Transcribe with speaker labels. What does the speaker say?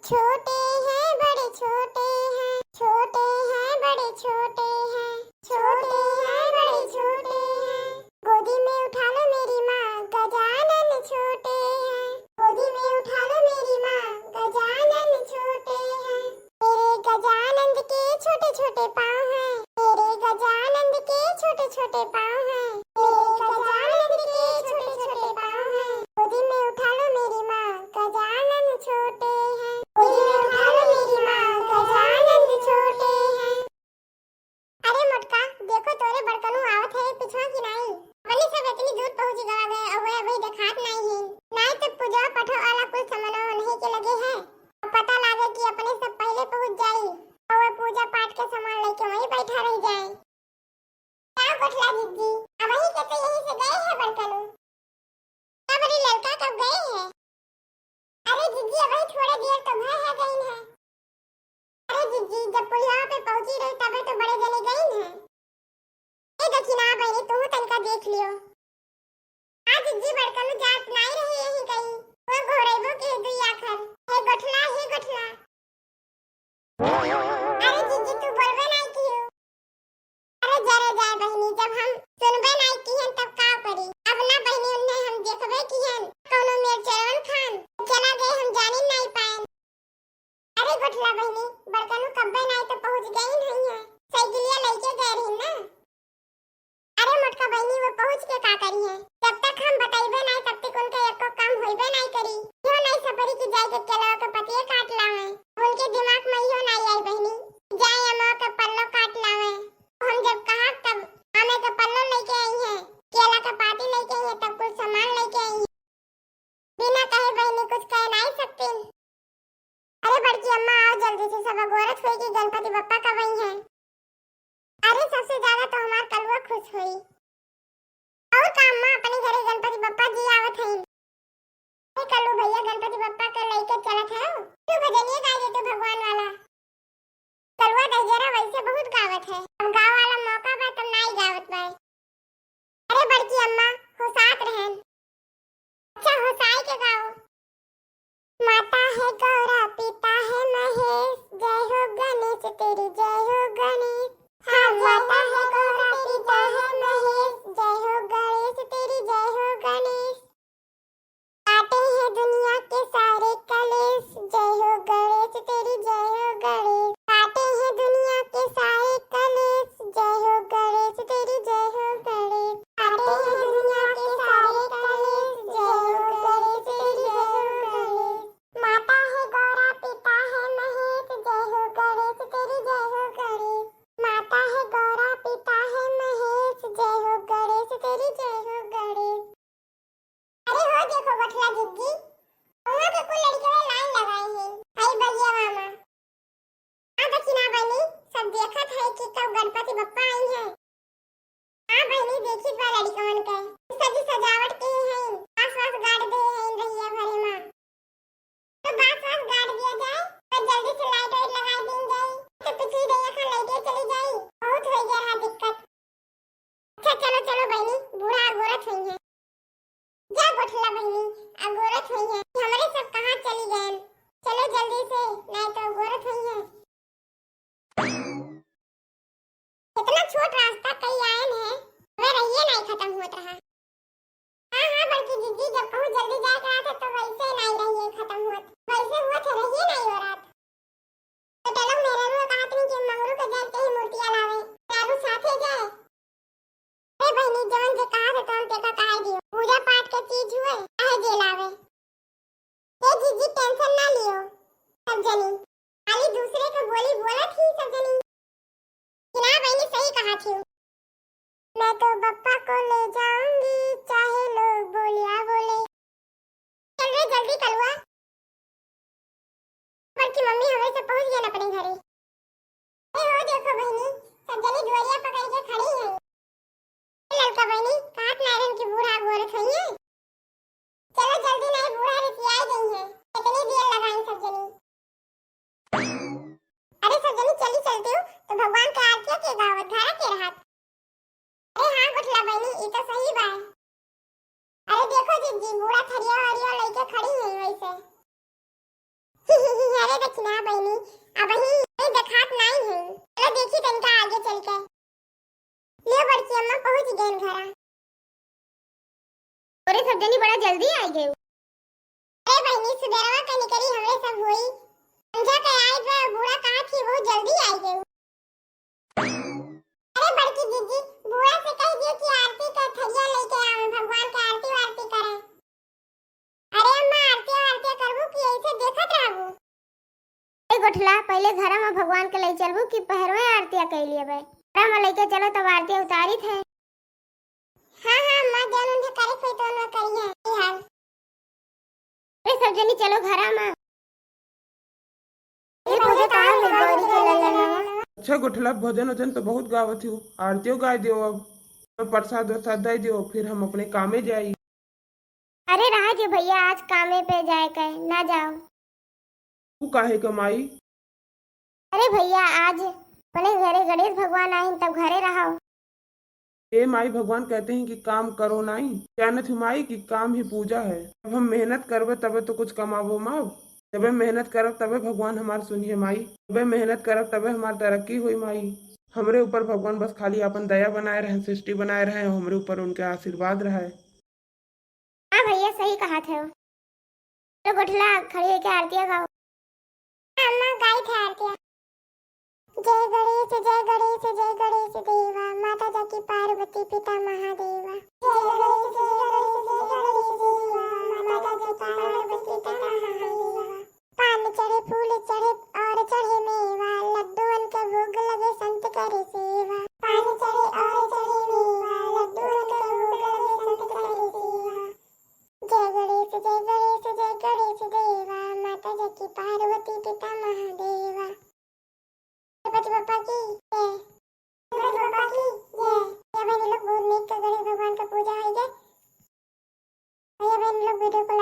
Speaker 1: छोटे हैं बड़े छोटे हैं, छोटे हैं बड़े छोटे हैं, छोटे हैं बड़े छोटे हैं। गोदी में उठा लो मेरी माँ, गजानन छोटे हैं। गोदी में उठा लो मेरी माँ, गजानन छोटे हैं। मेरे गजानंद के छोटे छोटे पाँव हैं, मेरे गजानंद के छोटे छोटे पाँव हैं, मेरे गजानंद के छोटे छोटे पाँव हैं। गोदी में उठा लो मेरी माँ, गजानन छोटे हैं। गोदी में उठा लो मेरी माँ, गजानन छोटे हैं। अरे मोटका, देखो तोरे बड़कनू आवत है पिछवा की नहीं। वनी सब इतनी दूर पहुंच गए और वही देखात नहीं है। नहीं तो पूजा पठो वाला कुछ समनो नहीं के लगे है। पता लागे कि अपने सब पहले पहुंच जाई और वह पूजा पाठ के सामान लेके वहीं बैठा रह जाए। क्या बटला दीदी, अब वही के तो यहीं से गए हैं बड़कनू। क्या बड़ी लड़का कब गए हैं? अरे दीदी अभी थोड़ी देर तो भय है गई है। अरे दीदी जब पुलिया पे पहुंची रही तबे तो बड़े जने गई है। ए दखिना बहनी तू तनका देख लियो। हां दीदी बड़कनु जात नहीं रही यही कहीं। वो घोड़ेबो के दुई आखर हे गठला हे गठला। अरे दीदी तू बोलबे नहीं कियो। अरे जरे जाए बहनी, जब हम सुनबे नहीं किहन तब का करी। अब ना बहनी उन्हें हम देखबे किहन कोनो मेर चरण खान चला गए हम जानी नहीं पाए। अरे गठला बहनी बड़कनु कब्बे नहीं तो पहुंच गई नहीं है। साइकिलिया लेके गए रही ना। अरे मोटका बहनी वो पहुंच के का करी है? जब तक हम बताइबे नहीं तब तक उनके एको काम होइबे नहीं करी। क्यों नहीं सपरी की जाए के केला के पतिये काट लावे। उनके दिमाग में यो नहीं आई बहनी जाए अम्मा के पल्लो काट लावे। हम जब कहा तब हमें के पल्लो लेके आई है, केला का पाती लेके आई है, तब कुछ सामान लेके आई है। बिना कहे बहनी कुछ कह नहीं सकती। अरे बड़की अम्मा आओ जल्दी से, सब अगोरत हुई कि गणपति बप्पा कब आई है। अरे सबसे ज्यादा तो हमार कलवा खुश हुई। और काम मां अपने घरे गणपति बप्पा जी आवत हैं। ए कल्लू भैया गणपति बप्पा के लेके चलत है। तू भजनिया गाय दे तो भगवान वाला। कलवा दजरा वैसे बहुत गावत है, अब गाँव वाला मौका बा तब नहीं गावत बा। अरे बड़की अम्मा होसात रहन। अच्छा होसाई के गाओ। माता है गौरा पिता है महेश, जय हो गणेश तेरी जय हो गणेश। हाँ माता है गौरा पिता है महेश, जय हो गणेश तेरी जय हो गणेश। काटे हैं दुनिया के सारे कलेश, जय हो गणेश तेरी जय हो गणेश। काटे हैं दुनिया के सारे कलेश, जय हो गणेश तेरी जय हो गणेश। काटे हैं दुनिया के सारे कलेश, जय हो गणेश तेरी जय हो गणेश। माता है गौरा पिता है महेश, जय हो गणेश तेरी जय हो गणेश। माता है गौरा पिता है महेश, जय हो गणेश तेरी जय हो गणेश। अरे हो देखो बटला दीदी, वहां पे कोई लड़के वाले लाइन लगाए हैं। हाय भैया मामा। हां दखिना बहनी सब देखत है कि कब गणपति बप्पा आई है। हां बहनी देखी बा लड़कवन के सजी सजावट की है, आस-पास गाड़ दे है रहिया भरे मां। तो बास-बास गाड़ दिया जाए तो जल्दी से लाइट वाइट लगा दी जाए तो पिछली दैया का लाइटें चली जाए। बहुत हो गया है दिक्कत। अच्छा चलो चलो बहनी, बूढ़ा अगोरत हुई है। जा गोठला बहनी अगोरत हुई है। हमारे सब कहाँ चली गए? चलो जल्दी से नहीं तो अगोरत हुई है। इतना छोट रास्ता कहीं आए हैं, वह रहिए नहीं खत्म होता है। हाँ हाँ बड़की दीदी जब कहूँ जल्दी जाए कहा था तो वैसे नहीं रहिए खत्म होत, वैसे हुआ था रहिए नहीं हो रात। तो चलो मेरे रू कहा तुम कि मंगरू के जाते ही मूर्तियां लावे, तारू साथे जाए। ए बहनी जवन जे कहा था तुम ते का कहा दियो, पूजा पाठ के चीज हुए काहे जे लावे। ए जीजी टेंशन ना लियो सब जनी, खाली दूसरे को बोली बोलत ही सब जनी। कि ना बहनी सही कहा थी। मैं तो बप्पा को ले जाऊंगी चाहे लोग बोलिया बोले। चल रे जल्दी कलवा। बड़की मम्मी हमें से पहुंच गए अपने घरे। ए हो देखो बहनी सब जनी दुआरिया पकड़ के खड़ी है। लड़का बहनी काट नारन की बूढ़ा गोरत हुई है। चलो जल्दी नहीं बूढ़ा रिसिया गई है, कितनी देर लगाई सब जनी। अरे सब जनी चली चलती हो तो भगवान का आज्ञा के गावत धारा के रहत। अरे हाँ गुठला बहनी ये तो सही बात। अरे देखो दीदी बूढ़ा थरिया हरिया लेके खड़ी है वैसे। अरे कि ना बहनी अब ही देखात नहीं है। चलो देखी तनका आगे चल के। ले बड़की अम्मा पहुंच गए घरा। अरे सब जनी बड़ा जल्दी आ गए। अरे बहनी सुबेरवा कनी करी हमरे सब होई। समझा के आए बे बूढ़ा कहा थी वो जल्दी आ गए। अरे बड़की दीदी बुआ से कह दियो कि आरती का थैया लेके आवे भगवान का आरती वारती करे। अरे अम्मा आरती वारती करबू कि ऐसे देखत रहबू। ए गोठला पहले घर में भगवान के ले चलबू कि पहरवे आरती कर लिए बे। घर में लेके चलो तब आरती उतारी थे। हां हां मां जान उन्हें करे कोई तो ना करिए ई हाल। अरे सब जनी चलो घर में। ये भोजे तार में गौरी के ललना।
Speaker 2: अच्छा गोठला भजन वजन तो बहुत गावत हो, आरतियों गा दियो। अब प्रसाद वरसाद दे दियो फिर हम अपने कामे जाई।
Speaker 1: अरे रहा जो भैया आज कामे पे जाए के ना जाओ।
Speaker 2: तू काहे कमाई?
Speaker 1: अरे भैया आज अपने घरे गणेश भगवान आए तब घरे रहो।
Speaker 2: ए माई भगवान कहते हैं कि काम करो नहीं, जानत हो माई कि काम ही पूजा है। अब हम मेहनत करबे तबे तो कुछ कमाबो माँ। जबे मेहनत करब तबे भगवान हमार सुनिए माई। जबे मेहनत करब तबे हमार तरक्की हुई माई। हमरे ऊपर भगवान बस खाली अपन दया बनाए रहे, सृष्टि बनाए रहे, हमरे ऊपर उनके आशीर्वाद रहे।
Speaker 1: हाँ भैया सही कहा थे। तो गोठला खड़ी होकर आरतियाँ गाओ। अम्मा गाई थे आरतियाँ। जय गणेश जय गणेश जय गणेश देवा माता जाकी पार्वती पिता महादेवा। जय गणेश जय गणेश जय गणेश देवा माता जाकी पार्वती पिता महादेवा। पान चढ़े फूल चढ़े और चढ़े मेवा लड्डूअन का भोग लगे संत करे सेवा। पान चढ़े और चढ़े मेवा लड्डूअन का भोग लगे संत करे सेवा। जय गणेश जय गणेश जय गणेश देवा माता जाकी पार्वती पिता महादेवा। गणपति बप्पा की जय। गणपति बप्पा की जय। भैया बहन लोग बहुत नेक गणेश भगवान का पूजा हो गया। भैया बहन लोग वीडियो को